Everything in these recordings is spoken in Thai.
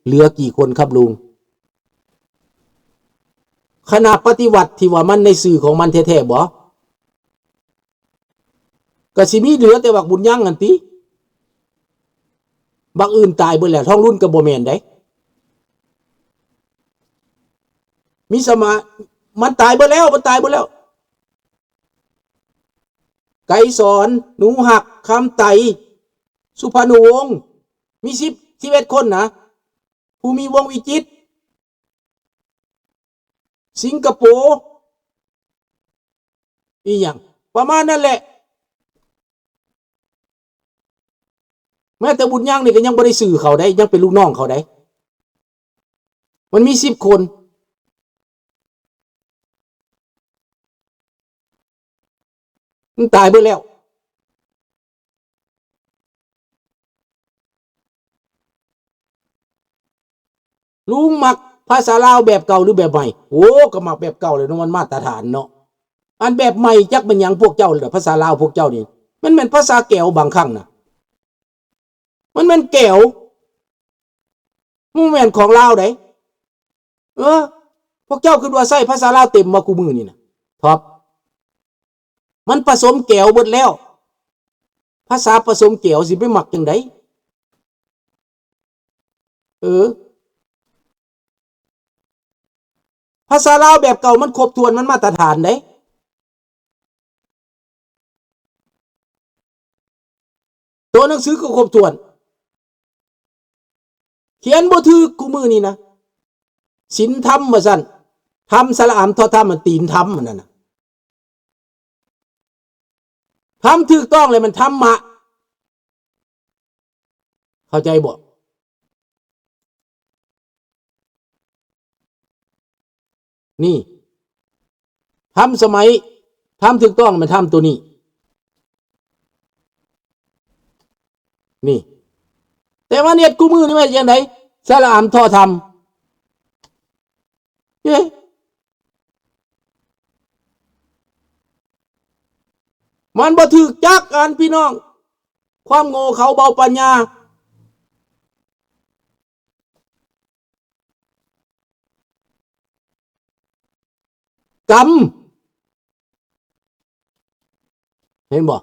เหลือกี่คนครับลุงคณะปฏิวัติที่ว่ามันในสื่อของมันแท้ๆบ่ก็สิมีเหลือแต่บักบุญยังกันติบักอื่นตายเบิดแล้วท้องรุ่นก็บ่แม่นได้มีสมามันตายเบิดแล้วมันตายเบิดแล้วไกรสอนหนูหักคำไตสุพรรณวงศ์มี11คนนะภูมิวงศ์วิจิตรสิงคโปร์อีหยังประมาณนั้นแหละแม้แต่บุญยังนี่ก็ยังบ่ได้สื่อเขาได้ยังเป็นลูกน้องเขาได้มันมี10 คนมันตายไปแล้วลุงมักภาษาลาวแบบเก่าหรือแบบใหม่โอ้ก็มักแบบเก่าเลยเนาะมันมาตรฐานเนาะอันแบบใหม่จักเป็นหยังพวกเจ้าเลยภาษาลาวพวกเจ้านี่มันเป็นภาษาแก้วบางครั้งนะมันเป็นแก้วมูแม่นของลาวได้พวกเจ้าคือว่าใส่ภาษาลาวเต็มมากูมือนี่นะท็อปมันผสมแก้วหมดแล้วภาษาผสมแก้วสิไปหมักจังไดภาษาลาวแบบเก่ามันครบถ้วนมันมาตรฐานได้ตัวหนังสือก็ครบถ้วนเขียนบ่ถูกกูมือนี่นะศีลธรรมว่าซั่นธรรมสระอำทอธรรมมันตีนธรรมนั่นน่ะทำถูกต้องเลยมันธรรมะเข้าใจบ่นี่ทำสมัยทำถูกต้องมันทำตัวนี้นี่แต่ว่าเน็ตกูมือนี่มันยังไงสระอำทอธรรมมันบ่ถูกจักกันพี่น้องความโง่เขาเบาปัญญากรรมเห็นบ่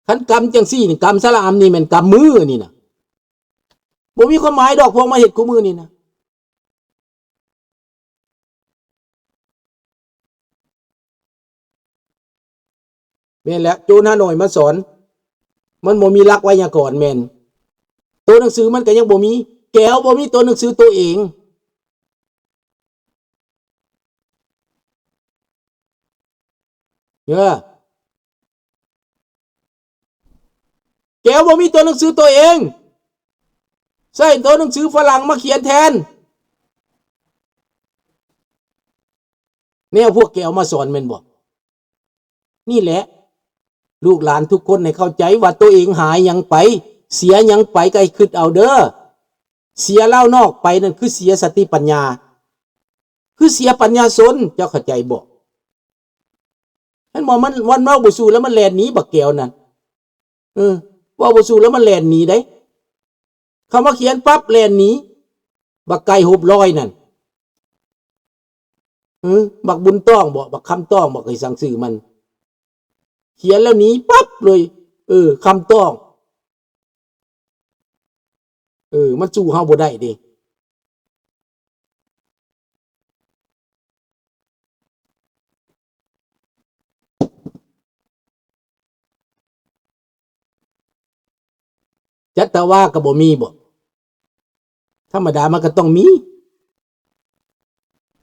คันกรรมจังซี่นี่กรรมสระอำนี่มันกรรมมือนี่นะบ่มีความหมายดอกพวกมาเฮ็ดกูมือนี่นะแม่นแล้วโจรฮานอยมาสอนมันบ่มีหลักไวยากรณ์แม่นตัวหนังสือมันก็ยังบ่มีแก้วบ่มีตัวหนังสือตัวเองแก้วบ่มีตัวหนังสือตัวเองใส่ตัวหนังสือฝรั่งมาเขียนแทนแนวพวกแก้วมาสอนแม่นบ่นี่แหละลูกหลานทุกคนให้เข้าใจว่าตัวเองหายยังไปเสียยังไปก็ให้คิดเอาเด้อเสียเล่านอกไปนั่นคือเสียสติปัญญาคือเสียปัญญาสนเจ้าเข้าใจบ่เห็นบ่มันวันเมาบ่สู้แล้วมันแล่นหนีบักแก้วนั่นว่าบ่สู้แล้วมันแล่นหนีได้คำว่าเขียนปั๊บแล่นหนีบักไก่หุบลอยนั่นบักบุญต้องบ่บักคำต้องบ่เคยสั่งซื้อมันเขียนแล้วหนีปั๊บเลยคำต้องมันสู้เฮาบ่ได้ดิจัตตาวาก็บ่มีบ่ธรรมดามันก็ต้องมี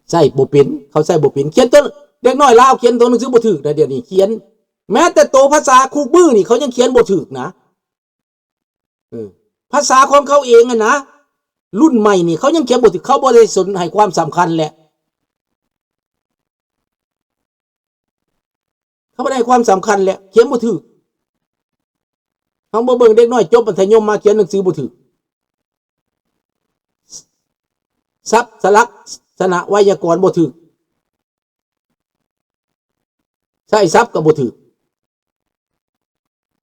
ใส่บ่เป็นเขาใส่บ่เป็นเขียนตัวเด็กน้อยลาวเขียนตัวหนังสือบ่ถูกนะเดี๋ยวนี้เขียนแม้แต่ตัวภาษาคูบื้อนี่เขายังเขียนบ่ถูกนะภาษาของเขาเองนะรุ่นใหม่นี่เขายังเขียนบ่ถูกเขาบ่ได้สนให้ความสำคัญแหละเขาบ่ได้ให้ความสำคัญแหละเขียนบ่ถูกเขาบ่เบิ่งเด็กน้อยจบมัธยมมาเขียนหนังสือบ่ถูกศัพท์สลักษณะไวยากรณ์บ่ถูกใช้ศัพท์ก็บ่ถูก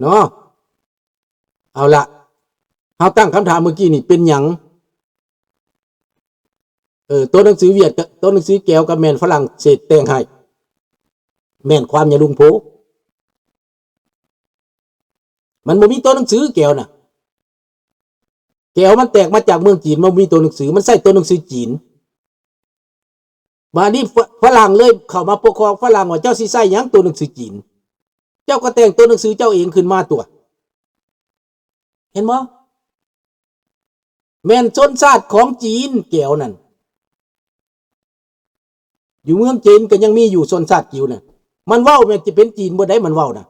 เนาะเอาละ เฮาตั้งคำถามเมื่อกี้นี่เป็นหยังตัวหนังสือเวียดกับตัวหนังสือแก้วกับแม่นฝรั่งเศสแต่งให้แม่นความอย่าลุงโพมันบ่มีตัวหนังสือแก้วน่ะแก้วมันแตกมาจากเมืองจีนมันมีตัวหนังสือมันใส่ตัวหนังสือจีนมานี่ฝรั่งเลยเข้ามาปกครองฝรั่งว่าเจ้าสิใส่หยังตัวหนังสือจีนเจ้าก็แต่งตัวหนังสือเจ้าเองขึ้นมาตัวเห็นบ่แม่นชนชาติของจีนแก้วนั่นอยู่เมืองจีนก็ยังมีอยู่ชนชาติจิ๋วน่ะมันเว้าแม่นสิเป็นจีนบ่ได้มันเว้าน่ะ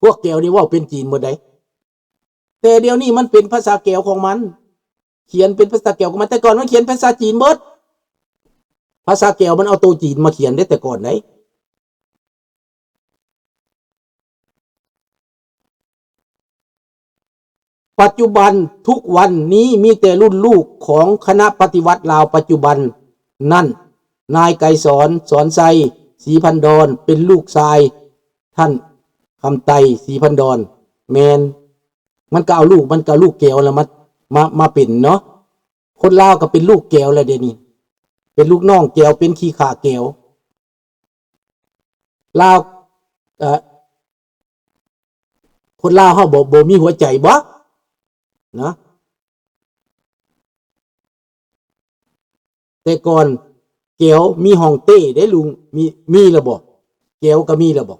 พวกแก้วนี่เว้าเป็นจีนบ่ได้แต่เดี๋ยวนี้มันเป็นภาษาแก้วของมันเขียนเป็นภาษาแก้วของมันแต่ก่อนมันเขียนภาษาจีนเบิดภาษาแก้วมันเอาตัวจีนมาเขียนได้แต่ก่อนไหนปัจจุบันทุกวันนี้มีแต่รุ่นลูกของคณะปฏิวัติลาวปัจจุบันนั่นนายไกรสอนสอนไซศรีพันดรเป็นลูกชายท่านคำไตศรีพันดรแมนมันก็เอาลูกแก้วแล้วมาเป็นเนาะคนลาวก็เป็นลูกแก้วแล้วเดี๋ยวนี้เป็นลูกน้องแก้วเป็นขี้ข่าแก้วลาวคนลาวเฮาบ่มีหัวใจบ่นะแต่ก่อนแก้วมีห้องเต้ได้ลุงมีระบบแก้วก็มีระบบ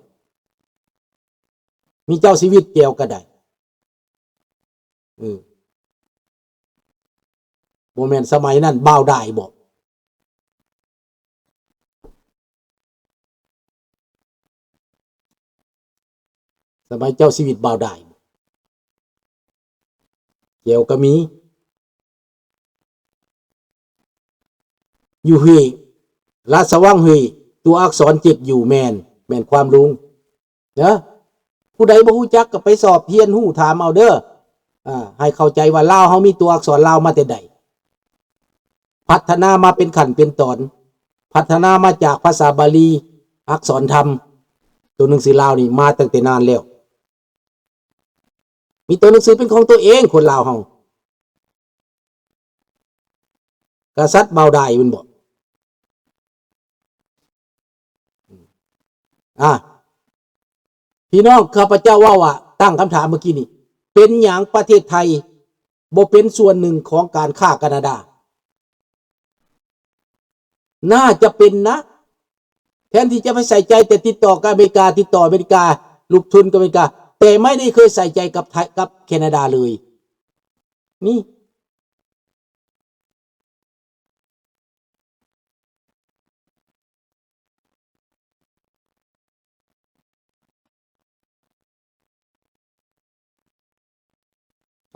มีเจ้าชีวิตแก้วก็ได้บ่แม่นสมัยนั้นบ่าวได้บ่สมัยเจ้าชีวิตบ่าวได้แก้วก็มีอยู่เฮราชวังเฮตัวอักษร7อยู่แม่นความลุงเนาะผู้ใดบ่ฮู้จักก็ไปสอบเรียนฮู้ถามเอาเด้อให้เข้าใจว่าลาวเฮามีตัวอักษรลาวมาแต่ใดพัฒนามาเป็นขั้นเป็นตอนพัฒนามาจากภาษาบาลีอักษรธรรมตัวหนังสือลาวนี่มาตั้งแต่นานแล้วมีตัวหนังสือเป็นของตัวเองคนลาวเฮากษัตริย์เบาได้มันบอกพี่น้องข้าพเจ้าว่าตั้งคำถามเมื่อกี้นี่เป็นอย่างประเทศไทยบ่เป็นส่วนหนึ่งของการฆ่าแคนาดาน่าจะเป็นนะแทนที่จะไปใส่ใจแต่ติดต่อกับอเมริกาลูกทุนกับอเมริกาแต่ไม่ได้เคยใส่ใจกับไทยกับแคนาดาเลยนี่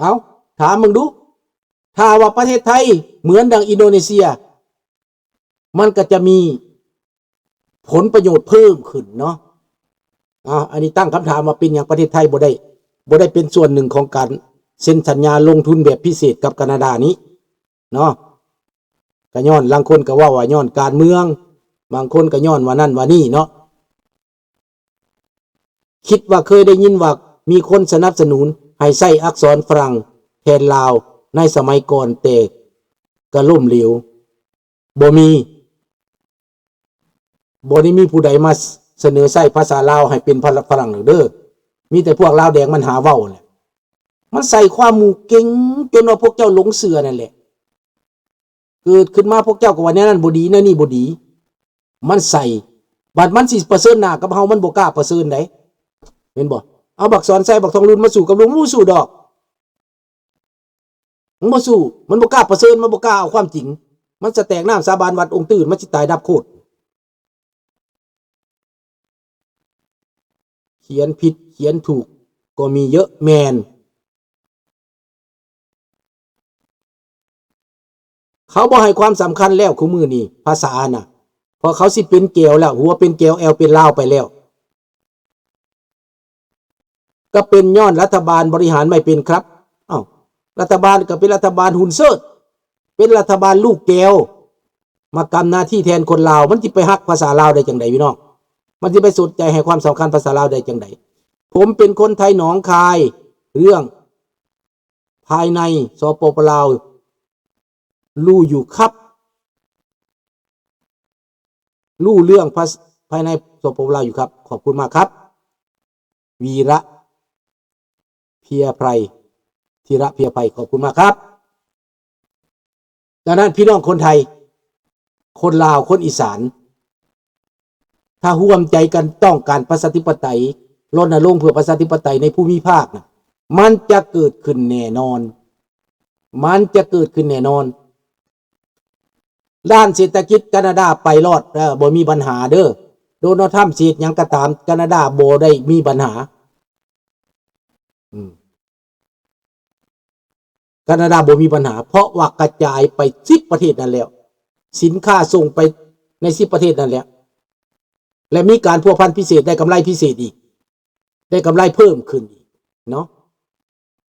เอาถามมึงดูถ้าว่าประเทศไทยเหมือนดังอินโดนีเซียมันก็จะมีผลประโยชน์เพิ่มขึ้นเนาะอันนี้ตั้งคำถามมาเป็นอย่างประเทศไทยบ่ได้เป็นส่วนหนึ่งของการเซ็นสัญญาลงทุนแบบพิเศษกับแคนาดานี้เนาะก็ย้อนบางคนก็ว่าย้อนการเมืองบางคนก็ย้อนว่านั่นว่านี่เนาะคิดว่าเคยได้ยินว่ามีคนสนับสนุนให้ใช้อักษรฝรั่งแทนลาวในสมัยก่อนแต่ก็ล่มเหลวบ่ได้มีผู้ใดมาเสนอใช้ภาษาลาวให้เป็นฝรั่งเด้อมีแต่พวกลาวแดงมันหาเว้าแหละมันใส่ความหมู่เก่งจนว่าพวกเจ้าหลงเสือนั่นแหละเกิดขึ้นมาพวกเจ้าก็ว่าแนวนั้นบ่ดีแนวนี้บ่ดีมันใส่บัดมันสิประเสริฐหน้ากับเฮามันบ่กล้าประเสริฐไดเห็นบ่เอาบักสอนใส่บักทองรุ่นมาสู้กับลุงมูสู้ดอกมันบ่สู้มันบ่กล้าประเสริฐมันบ่กล้าเอาความจริงมันจะแตกน้ำสาบานวัดองค์ตื่นมันสิตายดับโคตรเขียนผิดเขียนถูกก็มีเยอะแมนเขาบ่ให้ความสำคัญแล้วคู่มือนี่ภาษาน่ะพอเขาสิเป็นแก้วแล้วหัวเป็นแก้วแอลเป็นลาวไปแล้วก็เป็นย้อนรัฐบาลบริหารไม่เป็นครับรัฐบาลก็เป็นรัฐบาลหุ่นเซิร์เป็นรัฐบาลลูกแก้วมากำหน้าที่แทนคนลาวมันสิไปฮักภาษาลาวได้จังไดพี่น้องมันสิไปสนใจให้ความสำคัญภาษาลาวได้จังได ผมเป็นคนไทยหนองคายเรื่องภายในสปปลาวรู้อยู่ครับรู้เรื่องภายในสปปลาวอยู่ครับขอบคุณมากครับวีระเพียไพรธีระเพียไพรขอบคุณมากครับดังนั้นพี่น้องคนไทยคนลาวคนอีสานถ้าร่วมใจกันต้องการประชาธิปไตยรณรงค์เพื่อประชาธิปไตยในภูมิภาคนะมันจะเกิดขึ้นแน่นอนมันจะเกิดขึ้นแน่นอนด้านเศรษฐกิจแคนาดาไปรอดบ่มีปัญหาเด้อโดนัลด์ทรัมป์เสียหยังก็ตามแคนาดาบ่ได้มีปัญหาแคนาดาบ่มีปัญหาเพราะว่ากระจายไป10ประเทศนั่นแล้วสินค้าส่งไปใน10ประเทศนั่นแล้วและมีการพัวพันพิเศษได้กำไรพิเศษอีกได้กำไรเพิ่มขึ้นอีกเนาะ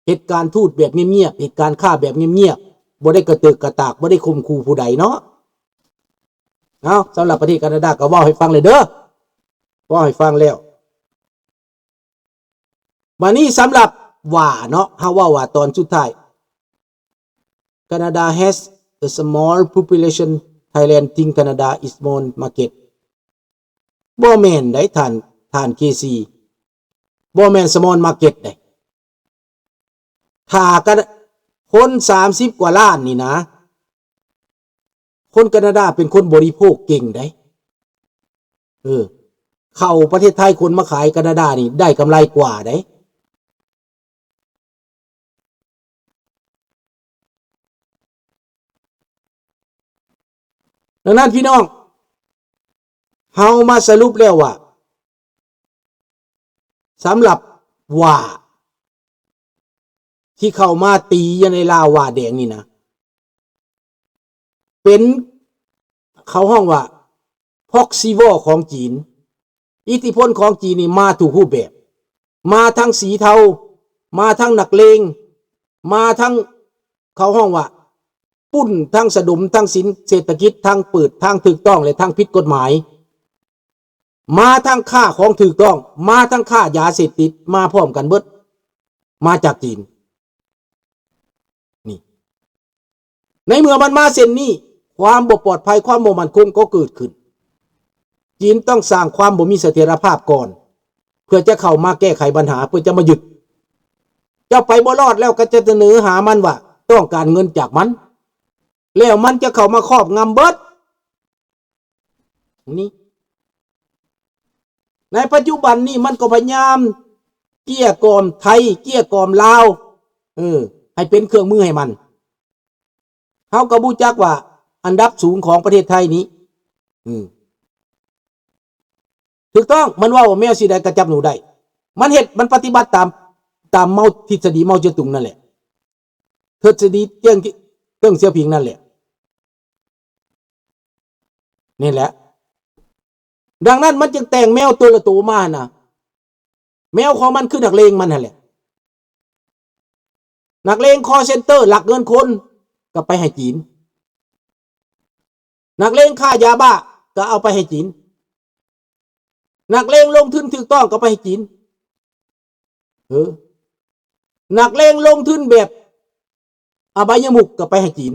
เหตุการณ์ทูตแบบเงียบๆเหตุการณ์ค้าแบบเงียบๆบ่ได้กระตึกกระตากบ่ได้ข่มขู่ผู้ใดเนาะเอาสำหรับประเทศแคนาดาก็เว้าให้ฟังเลยเด้อเว้าให้ฟังแล้ววันนี้สำหรับว่าเนาะเฮาว่าตอนสุดท้าย Canada has a small population Thailand think Canada is small market บ่แม่นได้ท่าน KC บ่แม่น small market ได้ถ้ากันคน30กว่าล้านนี่นะคนแคนาดาเป็นคนบริโภคเก่งได้เข้าประเทศไทยคนมาขายแคนาดานี่ได้กำไรกว่าได้ดังนั้นพี่น้องเฮามาสรุปแล้วว่าสำหรับว่าที่เข้ามาตีอยู่ในลาวว่าแดงนี่นะเป็นเขาห้องว่าพ็อกซิวอของจีนอิทธิพลของจีนนี่มาถูกรูปแบบมาทั้งสีเทามาทั้งนักเลงมาทั้งเขาห้องว่าปุ้นทั้งสะดุมทั้งสินเศรษฐกิจทั้งเปิดทั้งถูกต้องและทั้งผิดกฎหมายมาทั้งค่าของถูกต้องมาทั้งค่ายาเสพติดมาพร้อมกันเบิดมาจากจีนนี่ในเมื่อมันมาเส้นนี้ความบ่ปลอดภัยความบ่มั่นคงก็เกิดขึ้นจีนต้องสร้างความบ่มีเสถียรภาพก่อนเพื่อจะเข้ามาแก้ไขปัญหาเพื่อจะมาหยุดเจ้าไปบ่รอดแล้วก็จะเสนอหามันว่าต้องการเงินจากมันแล้วมันจะเข้ามาครอบงำเบิดนี่ในปัจจุบันนี้มันก็พยายามเกลี้ยกล่อมไทยเกลี้ยกล่อมลาวให้เป็นเครื่องมือให้มันเฮาก็บ่จักว่าอันดับสูงของประเทศไทยนี้ถูกต้องมันว่าแมวสิได้กระจับหนูได้มันเฮ็ดมันปฏิบัติตามเมาทฤษฎีเมาเจ๋อตุงนั่นแหละทฤษฎีเติ้งเสี่ยวผิงนั่นแหละนี่แหละดังนั้นมันจึงแต่งแมวตัวละตัวมานะแมวของมันคือนักเลงมันนั่นแหละนักเลงคอเซ็นเตอร์หลักเงินคนก็ไปให้จีนนักเลงค้ายาบ้าก็เอาไปให้จีนนักเลงลงทุนถูกต้องก็ไปให้จีนนักเลงลงทุนแบบอบายมุขก็ไปให้จีน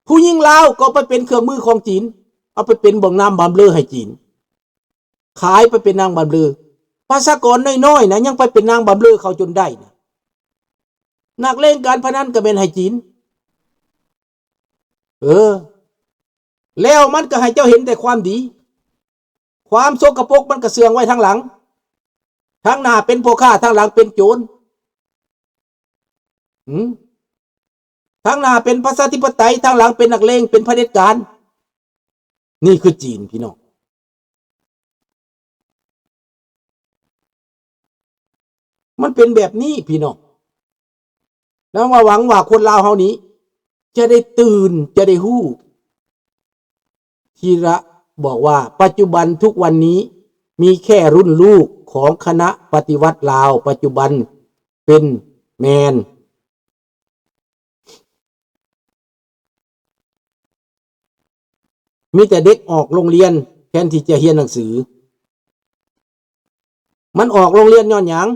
ผู้หญิงลาวก็ไปเป็นเครื่องมือของจีนเอาไปเป็นบ่งน้ำบำเรอให้จีนขายไปเป็นนางบำเรอภาษากรน้อยๆนะยังไปเป็นนางบำเรอเขาจนได้นะนักเลงการพนันก็เป็นให้จีนแล้วมันก็ให้เจ้าเห็นแต่ความดีความสกปรกมันก็เสื่องไว้ทางหลังทางหน้าเป็นพ่อค้าทางหลังเป็นโจรทางหน้าเป็นประชาธิปไตยทางหลังเป็นนักเลงเป็นเผด็จการนี่คือจีนพี่น้องมันเป็นแบบนี้พี่น้องแล้วมาหวังว่าคนลาวเฮานี้จะได้ตื่นจะได้ฮู้ธีระบอกว่าปัจจุบันทุกวันนี้มีแค่รุ่นลูกของคณะปฏิวัติลาวปัจจุบันเป็นแมนมีแต่เด็กออกโรงเรียนแทนที่จะเรียนหนังสือ มันออกโรงเรียนย้อนหยัง